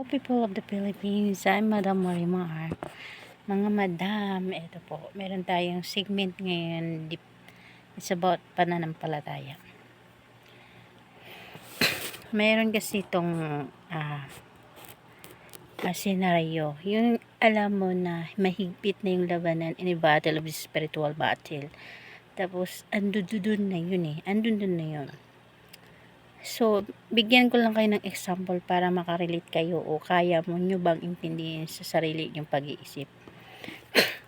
People of the Philippines, I'm Madam Marimar. Mga madam, ito po, meron tayong segment ngayon. It's about pananampalataya. Meron kasi itong senaryo. Yung alam mo na mahigpit na yung labanan in a battle of the spiritual battle. Tapos, andun na yun eh. Andun na yun. So, bigyan ko lang kayo ng example para makarelate kayo o kaya mo nyo bang intindihin sa sarili nyong pag-iisip.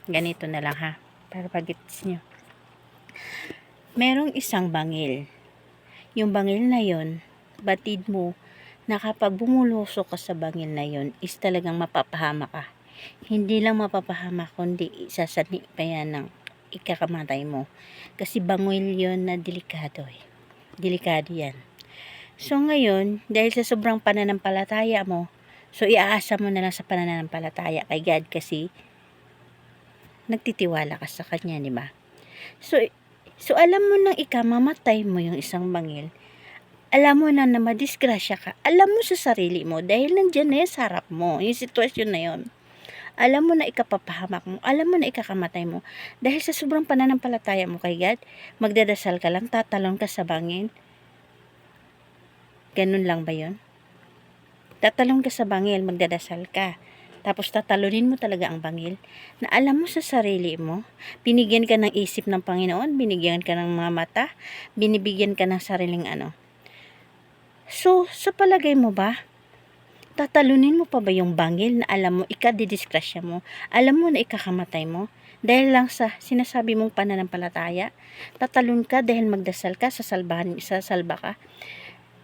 Ganito na lang ha, para pag-gets nyo. Merong isang bangil. Yung bangil na yon, batid mo na kapag bumulusok ka sa bangil na yon, is talagang mapapahama ka. Hindi lang mapapahama, kundi isasani pa yan ng ikakamatay mo. Kasi bangil yon na delikado eh. Delikado yan. So ngayon, dahil sa sobrang pananampalataya mo, so iaasa mo na lang sa pananampalataya kay God kasi nagtitiwala ka sa Kanya, di ba? So alam mo nang ikamamatay mo yung isang bangil, alam mo na madisgrasya ka, alam mo sa sarili mo dahil nandiyan na sa harap mo, yung sitwasyon na yon. Alam mo na ikapapahamak mo, alam mo na ikakamatay mo, dahil sa sobrang pananampalataya mo kay God, magdadasal ka lang, tatalon ka sa bangil. Ganun lang ba yun? Tatalon ka sa bangil, magdadasal ka. Tapos tatalunin mo talaga ang bangil. Na alam mo sa sarili mo, binigyan ka ng isip ng Panginoon, binigyan ka ng mga mata, binibigyan ka ng sariling ano. So, sa palagay mo ba, tatalunin mo pa ba yung bangil na alam mo, ikadidiskrasya mo, alam mo na ikakamatay mo? Dahil lang sa sinasabi mong pananampalataya, tatalon ka dahil magdasal ka, sasalba ka.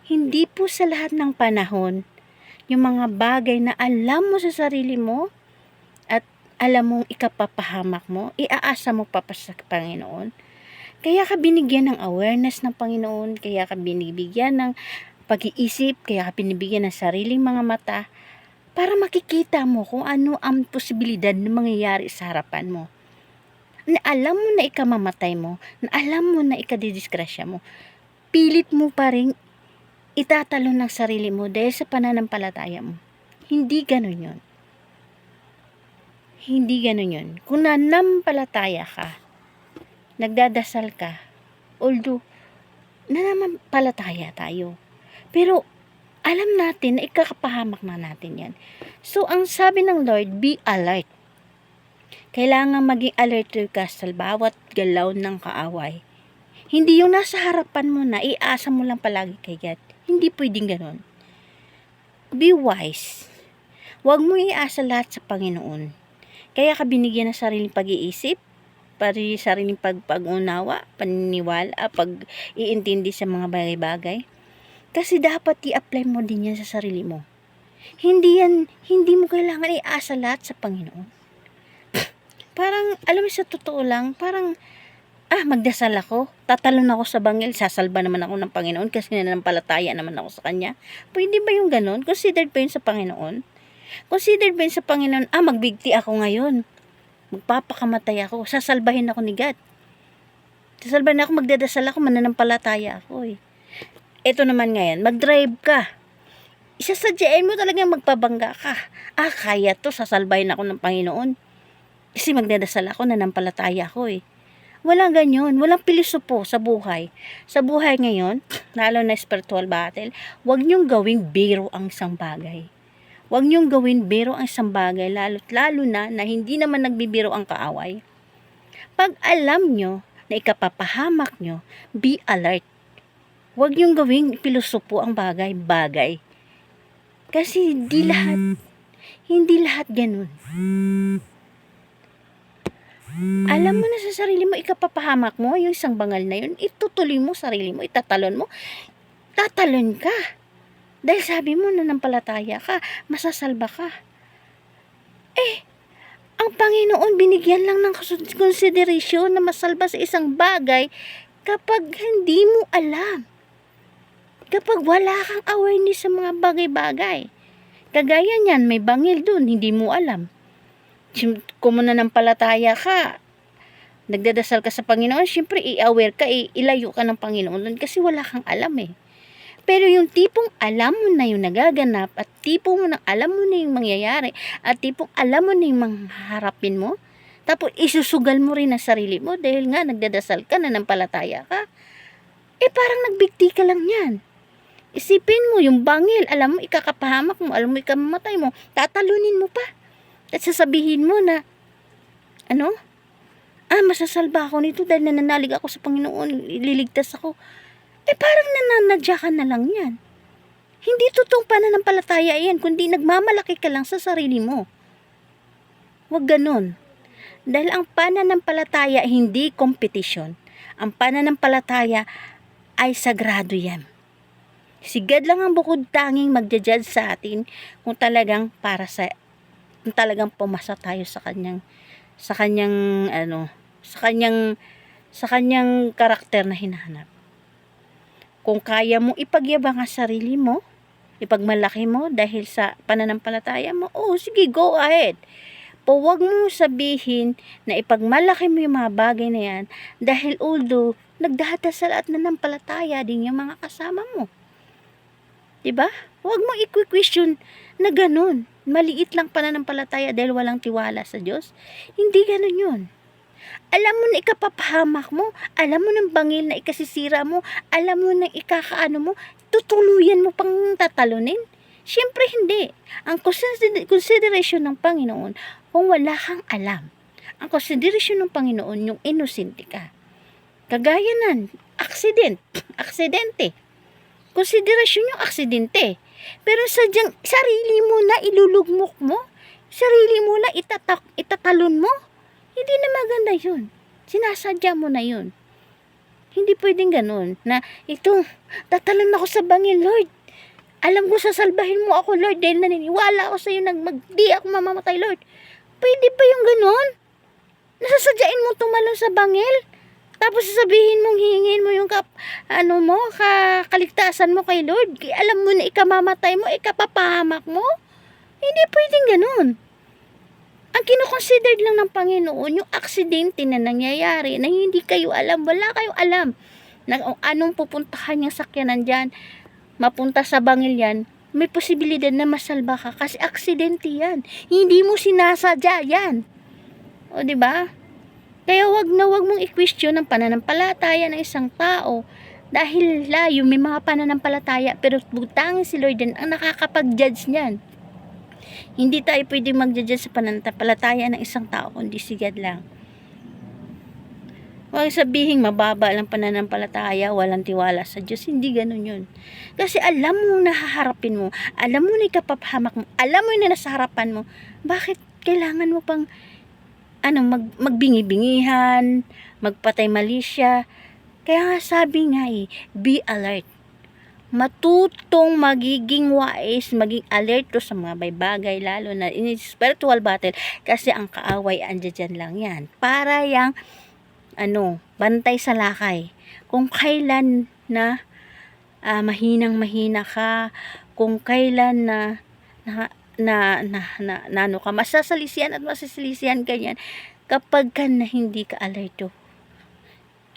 Hindi po sa lahat ng panahon, yung mga bagay na alam mo sa sarili mo at alam mong ikapapahamak mo, iaasa mo pa sa Panginoon. Kaya ka binigyan ng awareness ng Panginoon, kaya ka binibigyan ng pag-iisip, kaya ka binibigyan ng sariling mga mata, para makikita mo kung ano ang posibilidad na mangyayari sa harapan mo. Na alam mo na ikamamatay mo, na alam mo na ikadidisgrasya mo, pilit mo pa rin itatalon ng sarili mo dahil sa pananampalataya mo. Hindi ganun yun. Hindi ganun yun. Kung nanampalataya ka, nagdadasal ka, although nananampalataya tayo, pero alam natin na ikakapahamak na natin yan. So, ang sabi ng Lord, be alert. Kailangan maging alert ka sa bawat galaw ng kaaway. Hindi yung nasa harapan mo na iasa mo lang palagi kay God. Hindi pwedeng ganun. Be wise. Huwag mo iasa lahat sa Panginoon. Kaya ka binigyan ng sariling pag-iisip, sariling pag-unawa, paniniwala, pag-iintindi sa mga bagay-bagay. Kasi dapat i-apply mo din yan sa sarili mo. Hindi mo kailangan iasa lahat sa Panginoon. Parang, alam mo sa totoo lang, parang, magdasal ako, tatalon ako sa bangil, sasalba naman ako ng Panginoon kasi nananampalataya naman ako sa Kanya. Pwede ba yung ganun? Considered ba yun sa Panginoon? Considered ba yun sa Panginoon? Magbigti ako ngayon. Magpapakamatay ako. Sasalbahin ako ni God. Sasalbahin ako, magdadasal ako, mananampalataya ako eh. Ito naman ngayon, mag-drive ka. Isasadyain mo talagang magpabangga ka. Kaya to, sasalbahin ako ng Panginoon. Kasi magdadasal ako, nanampalataya ako eh. Walang ganyan, walang pilosopo sa buhay. Sa buhay ngayon, lalo na spiritual battle, huwag niyong gawing biro ang isang bagay. Huwag niyong gawin biro ang isang bagay, lalo na hindi naman nagbibiro ang kaaway. Pag alam niyo na ikapapahamak niyo, be alert. Huwag niyong gawing pilosopo ang bagay. Kasi hindi lahat ganun. Alam mo na sa sarili mo, ikapapahamak mo yung isang bangal na yun, itutuloy mo sarili mo, itatalon mo, tatalon ka. Dahil sabi mo na nampalataya ka, masasalba ka. Ang Panginoon binigyan lang ng konsiderasyon na masalba sa isang bagay kapag hindi mo alam. Kapag wala kang awareness sa mga bagay-bagay. Kagaya niyan, may bangil dun, hindi mo alam. Kung nananampalataya ka, nagdadasal ka sa Panginoon, syempre i-aware ka, ilayo ka ng Panginoon kasi wala kang alam eh. Pero yung tipong alam mo na yung nagaganap at tipong mo na alam mo na yung mangyayari at tipong alam mo na yung mangharapin mo, tapos isusugal mo rin ang sarili mo dahil nga nagdadasal ka, nanampalataya ka, parang nagbigti ka lang yan. Isipin mo yung bangil, alam mo ikakapahamak mo, alam mo ikamamatay mo, tatalunin mo pa. At sasabihin mo na, masasalba ako nito dahil nananalig ako sa Panginoon, ililigtas ako. Parang nananadya ka na lang yan. Hindi totoong pananampalataya yan, kundi nagmamalaki ka lang sa sarili mo. Huwag ganun. Dahil ang pananampalataya hindi kompetisyon. Ang pananampalataya ay sagrado yan. Si God lang ang bukod tanging magja-judge sa atin kung talagang pumasa tayo sa kanyang karakter na hinahanap. Kung kaya mo ipagyabang ang sarili mo, ipagmalaki mo dahil sa pananampalataya mo, sige, go ahead. Huwag mo sabihin na ipagmalaki mo yung mga bagay na yan dahil although nagdadasal at nanampalataya din yung mga kasama mo. Diba? Huwag mo i-question na ganun. Maliit lang pananampalataya dahil walang tiwala sa Diyos. Hindi ganun yun. Alam mo na ikapapahamak mo, alam mo ng bangil na ikasisira mo, alam mo na ikakaano mo, tutuluyan mo pang tatalunin? Siyempre hindi. Ang consideration ng Panginoon, kung wala kang alam, ang consideration ng Panginoon, yung innocent ka. Kagaya nan, aksidente. Konsiderasyon yung aksidente. Pero sadyang sarili mo na ilulugmok mo, sarili mo na itatalon mo, hindi na maganda yun. Sinasadya mo na yun. Hindi pwedeng ganun na tatalon ako sa bangin, Lord. Alam ko sasalbahin mo ako, Lord, dahil naniniwala ako sa iyo di ako mamamatay, Lord. Pwede ba yung ganun? Nasasadyain mo tumalon sa bangil? Tapos sasabihin mong hihingin mo yung kaligtasan mo kay Lord. Alam mo na ikamamatay mo, ikapapahamak mo. Hindi pwedeng ganun. Ang kinoconsidered lang ng Panginoon, yung aksidente na nangyayari, na hindi kayo alam, wala kayong alam na anong pupuntahan yung sakyanan dyan, mapunta sa bangil yan, may posibilidad na masalba ka kasi aksidente yan. Hindi mo sinasadya yan. O, diba? Kaya wag mong i-question ang pananampalataya ng isang tao dahil layo may mga pananampalataya pero butangin si Lord din ang nakakapag-judge niyan. Hindi tayo pwedeng mag-judge sa pananampalataya ng isang tao kundi si God lang. Huwag sabihin mababa lang pananampalataya, walang tiwala sa Diyos. Hindi ganun yun. Kasi alam mo na haharapin mo, alam mo na ikapapahamak mo, alam mo na nasa harapan mo, bakit kailangan mo pang magbingi-bingihan, magpatay malisya. Kaya nga sabi nga be alert. Matutong magiging wise, maging alerto sa mga bagay, lalo na in spiritual battle, kasi ang kaaway andyan lang yan. Para yang, bantay sa lakay. Kung kailan na mahinang-mahina ka, kung kailan na masasalisihan at masasalisihan ka yan kapag ka na hindi ka alerto.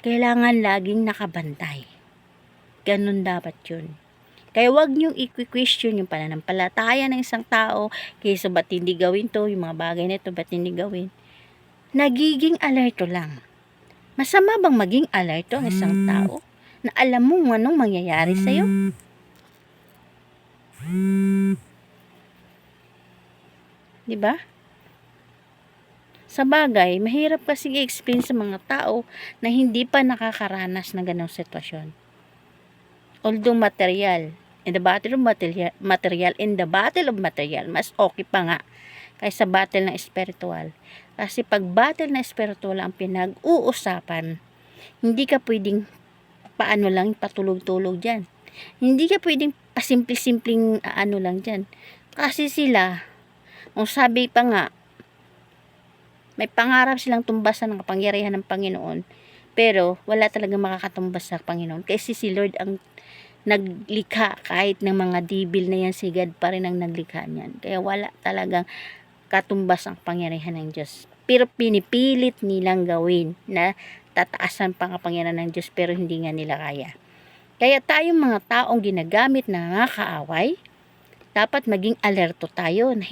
Kailangan laging nakabantay. Ganun dapat yun. Kaya wag niyong i-question yung pananampalataya ng isang tao, kaysa ba't hindi gawin to, yung mga bagay na ito, ba't hindi gawin. Nagiging alerto lang. Masama bang maging alerto ang isang tao na alam mo anong mangyayari sa'yo? Diba? Sa bagay, mahirap kasi i-explain sa mga tao na hindi pa nakakaranas ng ganong sitwasyon. Although in the battle of material, mas okay pa nga kaysa battle na spiritual. Kasi pag battle na spiritual ang pinag-uusapan, hindi ka pwedeng patulog-tulog dyan. Hindi ka pwedeng pasimple-simpleng lang dyan. Kasi sila, kung sabi pa nga, may pangarap silang tumbasan ng kapangyarihan ng Panginoon, pero wala talaga makakatumbas sa Panginoon. Kasi si Lord ang naglikha, kahit ng mga dibil na yan, si God pa rin ang naglikha niyan. Kaya wala talagang katumbas ang pangyarihan ng Diyos. Pero pinipilit nilang gawin na tataasan pang kapangyarihan ng Diyos, pero hindi nga nila kaya. Kaya tayong mga taong ginagamit na mga kaaway, dapat maging alerto tayo na